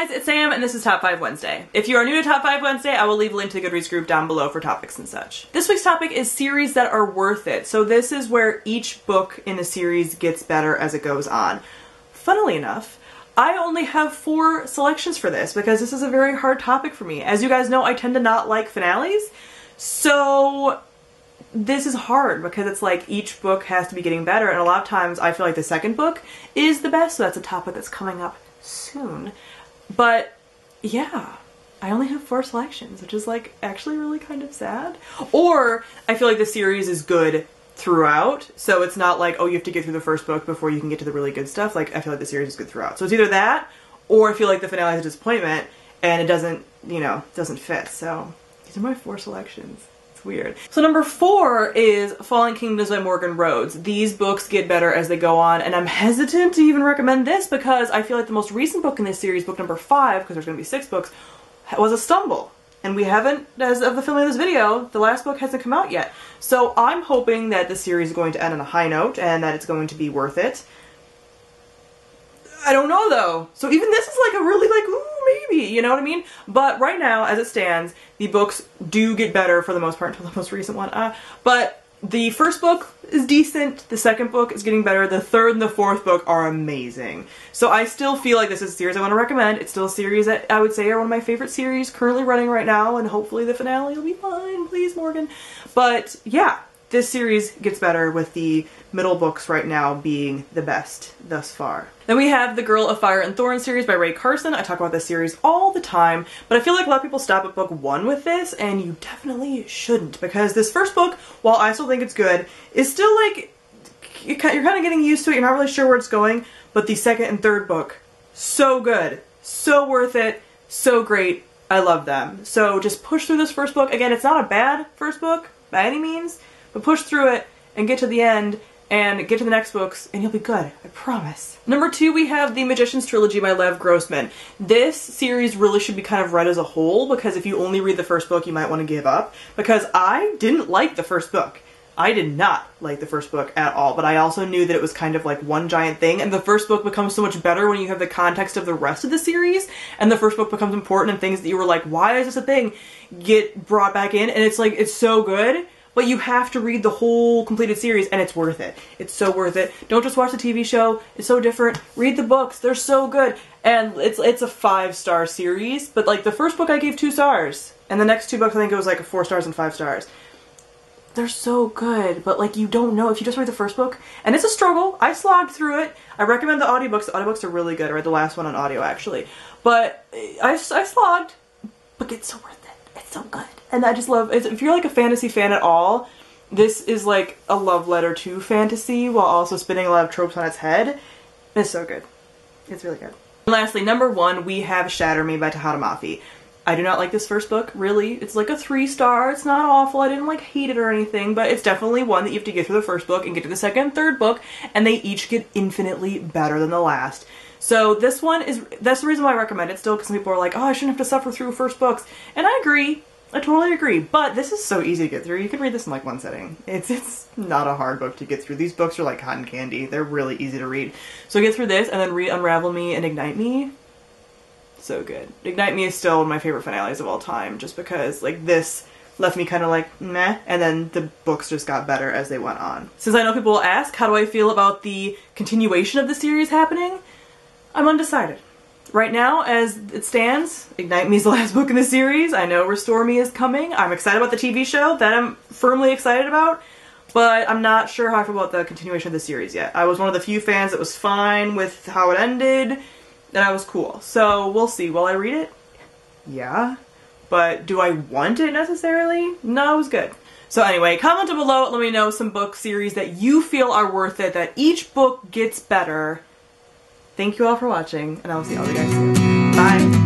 guys, it's Sam and this is Top 5 Wednesday. If you are new to Top 5 Wednesday, I will leave a link to the Goodreads group down below for topics and such. This week's topic is series that are worth it. So this is where each book in the series gets better as it goes on. Funnily enough, I only have 4 selections for this because this is a very hard topic for me. As you guys know, I tend to not like finales, so this is hard because it's like each book has to be getting better, and a lot of times I feel like the second book is the best, so that's a topic that's coming up soon. But yeah, I only have 4 selections, which is like actually really kind of sad. Or I feel like the series is good throughout, so it's not like, oh, you have to get through the first book before you can get to the really good stuff. Like, I feel like the series is good throughout. So it's either that, or I feel like the finale is a disappointment and it doesn't, you know, doesn't fit. So these are my 4 selections. Weird. So number 4 is Fallen Kingdoms by Morgan Rhodes. These books get better as they go on, and I'm hesitant to even recommend this because I feel like the most recent book in this series, book number 5, because there's going to be 6 books, was a stumble. And we haven't, as of the filming of this video, the last book hasn't come out yet. So I'm hoping that the series is going to end on a high note and that it's going to be worth it. I don't know though. So even this is like a really like, ooh, maybe, you know what I mean? But right now, as it stands, the books do get better for the most part until the most recent one. But the first book is decent, the second book is getting better, the third and the fourth book are amazing. So I still feel like this is a series I want to recommend. It's still a series that I would say are one of my favorite series currently running right now, and hopefully the finale will be fine, please Morgan. But yeah, this series gets better with the middle books right now being the best thus far. Then we have the Girl of Fire and Thorns series by Ray Carson. I talk about this series all the time, but I feel like a lot of people stop at book 1 with this, and you definitely shouldn't, because this first book, while I still think it's good, is still like, you're kind of getting used to it, you're not really sure where it's going, but the second and third book, so good, so worth it, so great, I love them. So just push through this first book. Again, it's not a bad first book by any means, but push through it and get to the end and get to the next books and you'll be good, I promise. Number 2, we have The Magician's Trilogy by Lev Grossman. This series really should be kind of read as a whole, because if you only read the first book, you might want to give up, because I didn't like the first book. I did not like the first book at all, but I also knew that it was kind of like one giant thing, and the first book becomes so much better when you have the context of the rest of the series, and the first book becomes important, and things that you were like, why is this a thing, get brought back in, and it's like, it's so good. But you have to read the whole completed series, and it's worth it. It's so worth it. Don't just watch the TV show. It's so different. Read the books. They're so good. And it's a 5-star series, but like the first book I gave 2 stars. And the next 2 books I think it was like 4 stars and 5 stars. They're so good, but like you don't know if you just read the first book. And it's a struggle. I slogged through it. I recommend the audiobooks. The audiobooks are really good. I read the last one on audio actually. But I slogged, but it's so worth it. It's so good. And I just love it. If you're like a fantasy fan at all, this is like a love letter to fantasy while also spinning a lot of tropes on its head. It's so good. It's really good. And lastly, number 1, we have Shatter made by Tahereh Mafi. I do not like this first book, really. It's like a 3-star. It's not awful. I didn't like hate it or anything, but it's definitely one that you have to get through the first book and get to the second and third book, and they each get infinitely better than the last. So this one is, that's the reason why I recommend it still, because some people are like, oh, I shouldn't have to suffer through first books. And I agree. I totally agree. But this is so easy to get through. You can read this in like one sitting. It's not a hard book to get through. These books are like cotton candy. They're really easy to read. So get through this and then read Unravel Me and Ignite Me. So good. Ignite Me is still one of my favorite finales of all time, just because like this left me kind of like meh, and then the books just got better as they went on. Since I know people will ask, how do I feel about the continuation of the series happening? I'm undecided. Right now, as it stands, Ignite Me is the last book in the series. I know Restore Me is coming. I'm excited about the TV show. That I'm firmly excited about. But I'm not sure how I feel about the continuation of the series yet. I was one of the few fans that was fine with how it ended, and I was cool. So we'll see. Will I read it? Yeah. But do I want it necessarily? No, it was good. So anyway, comment down below. Let me know some book series that you feel are worth it, that each book gets better. Thank you all for watching, and I will see all you guys soon. Bye!